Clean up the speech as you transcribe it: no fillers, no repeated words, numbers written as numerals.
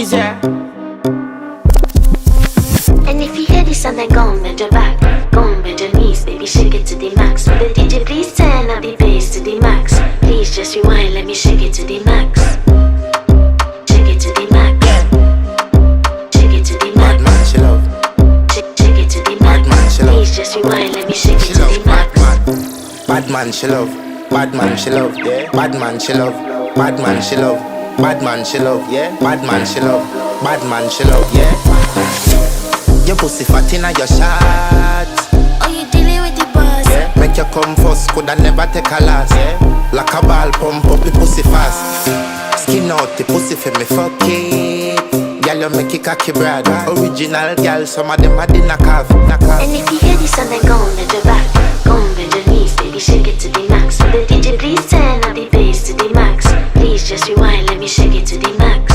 Is there? And if you hear this and then go on bend your back, go on bend your knees, baby shake it to the max. Will the DJ please turn up the bass to the max? Please just rewind, let me shake it to the max. Shake it to the max. Shake it to the max. Bad man, she love. Shake it to the max. Bad man, she love. Please just rewind, let me shake it She to love. the max. Bad man, she love. Bad man, she love. Yeah. Bad man, she love. Bad man, she love. Bad man, she love. Yeah. Bad man, she love. Bad man, she love. Yeah. Your pussy fat inna your shots. Oh, you dealing with the boss? Yeah. Make you come first, coulda never take a last. Yeah. Like a ball pump up the pussy fast. Skin out the pussy for me fuck it. Girl, you make it cocky brad. Original girl, some of them are the knockoff. And if you hear this and then go on bend your back, go on bend your knees, baby shake it to the max. Will the DJ please turn up the bass to the max? Please just rewind, let me shake it to the max.